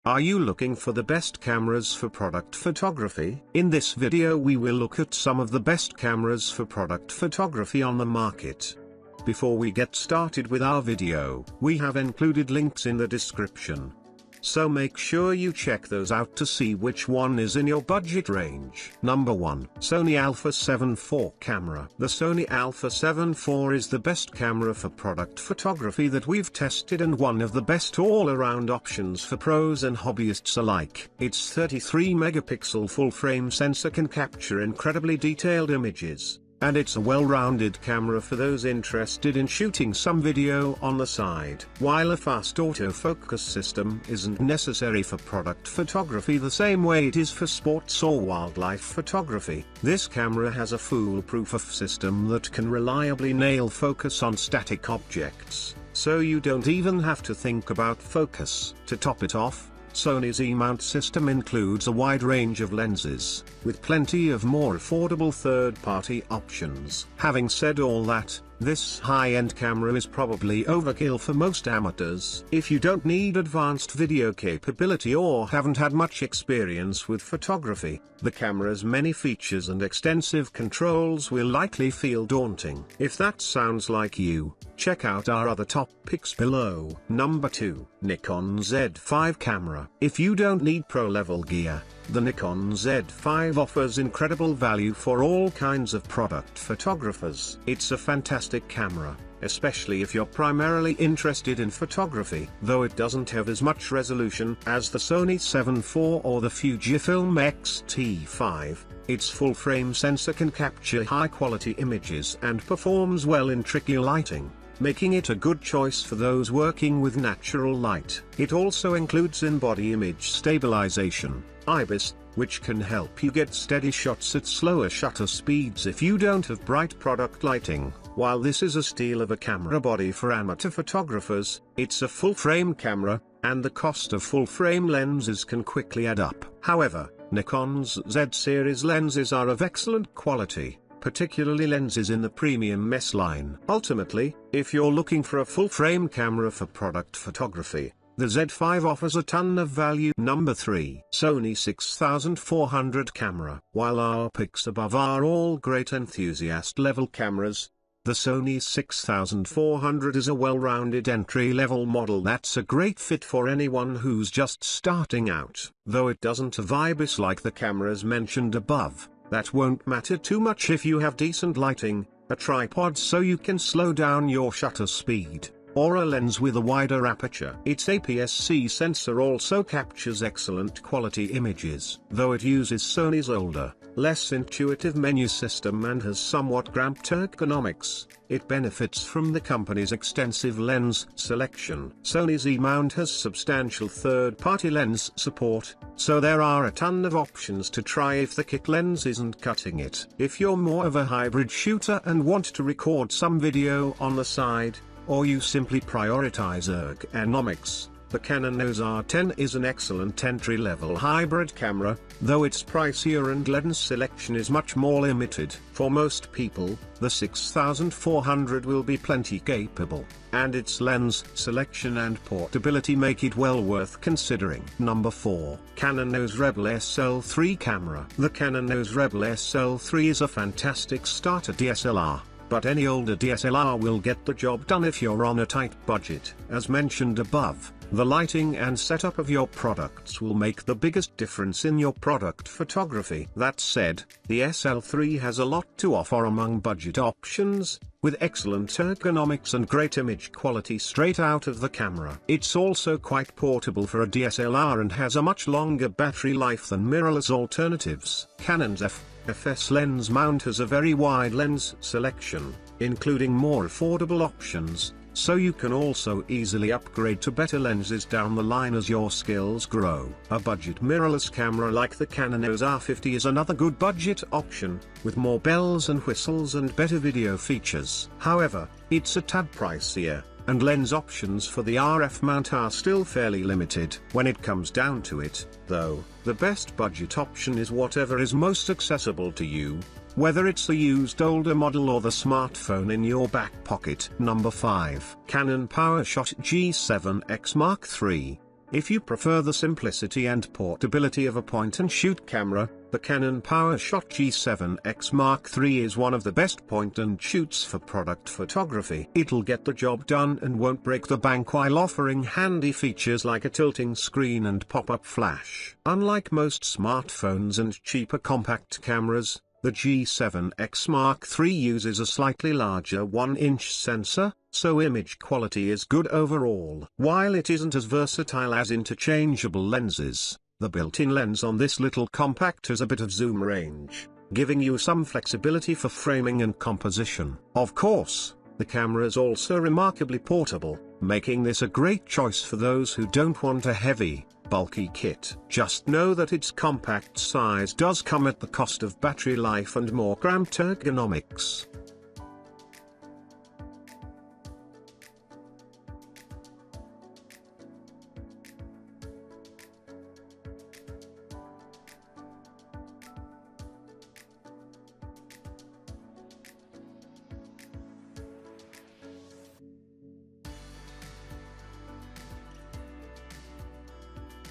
Are you looking for the best cameras for product photography? In this video we will look at some of the best cameras for product photography on the market. Before we get started with our video, we have included links in the description. So make sure you check those out to see which one is in your budget range. Number 1. Sony Alpha 7 IV camera. The Sony Alpha 7 IV is the best camera for product photography that we've tested and one of the best all-around options for pros and hobbyists alike. Its 33 megapixel full-frame sensor can capture incredibly detailed images, and it's a well-rounded camera for those interested in shooting some video on the side. While a fast autofocus system isn't necessary for product photography the same way it is for sports or wildlife photography, this camera has a foolproof system that can reliably nail focus on static objects, so you don't even have to think about focus. To top it off, Sony's E-mount system includes a wide range of lenses, with plenty of more affordable third-party options. Having said all that, this high-end camera is probably overkill for most amateurs. If you don't need advanced video capability or haven't had much experience with photography, the camera's many features and extensive controls will likely feel daunting. If that sounds like you, check out our other top picks below. Number 2. Nikon Z5 camera. If you don't need pro-level gear, the Nikon Z5 offers incredible value for all kinds of product photographers. It's a fantastic camera, especially if you're primarily interested in photography. Though it doesn't have as much resolution as the Sony 7 IV or the Fujifilm X-T5, its full-frame sensor can capture high-quality images and performs well in tricky lighting, making it a good choice for those working with natural light. It also includes in-body image stabilization, IBIS, which can help you get steady shots at slower shutter speeds if you don't have bright product lighting. While this is a steal of a camera body for amateur photographers, it's a full-frame camera, and the cost of full-frame lenses can quickly add up. However, Nikon's Z-series lenses are of excellent quality, particularly lenses in the premium S line. Ultimately, if you're looking for a full-frame camera for product photography, the Z5 offers a ton of value. Number 3. Sony 6400 camera. While our picks above are all great enthusiast-level cameras, the Sony 6400 is a well-rounded entry-level model that's a great fit for anyone who's just starting out. Though it doesn't have IBIS like the cameras mentioned above, that won't matter too much if you have decent lighting, a tripod so you can slow down your shutter speed, or a lens with a wider aperture. Its APS-C sensor also captures excellent quality images. Though it uses Sony's older, less intuitive menu system and has somewhat cramped ergonomics, it benefits from the company's extensive lens selection. Sony's E-mount has substantial third-party lens support, so there are a ton of options to try if the kit lens isn't cutting it. If you're more of a hybrid shooter and want to record some video on the side, or you simply prioritize ergonomics, the Canon EOS R10 is an excellent entry-level hybrid camera, though it's pricier and lens selection is much more limited. For most people, the 6400 will be plenty capable, and its lens selection and portability make it well worth considering. Number 4. Canon EOS Rebel SL3 camera. The Canon EOS Rebel SL3 is a fantastic starter DSLR, but any older DSLR will get the job done if you're on a tight budget. As mentioned above, the lighting and setup of your products will make the biggest difference in your product photography. That said, the SL3 has a lot to offer among budget options, with excellent ergonomics and great image quality straight out of the camera. It's also quite portable for a DSLR and has a much longer battery life than mirrorless alternatives. Canon's FS lens mount has a very wide lens selection, including more affordable options, so you can also easily upgrade to better lenses down the line as your skills grow. A budget mirrorless camera like the Canon EOS R50 is another good budget option, with more bells and whistles and better video features. However, it's a tad pricier, and lens options for the RF mount are still fairly limited. When it comes down to it, though, the best budget option is whatever is most accessible to you, whether it's the used older model or the smartphone in your back pocket. Number 5. Canon PowerShot G7X Mark III. If you prefer the simplicity and portability of a point-and-shoot camera, the Canon PowerShot G7X Mark III is one of the best point-and-shoots for product photography. It'll get the job done and won't break the bank while offering handy features like a tilting screen and pop-up flash. Unlike most smartphones and cheaper compact cameras, the G7X Mark III uses a slightly larger 1-inch sensor, so image quality is good overall. While it isn't as versatile as interchangeable lenses, the built-in lens on this little compact has a bit of zoom range, giving you some flexibility for framing and composition. Of course, the camera is also remarkably portable, making this a great choice for those who don't want a heavy, bulky kit. Just know that its compact size does come at the cost of battery life and more cramped ergonomics.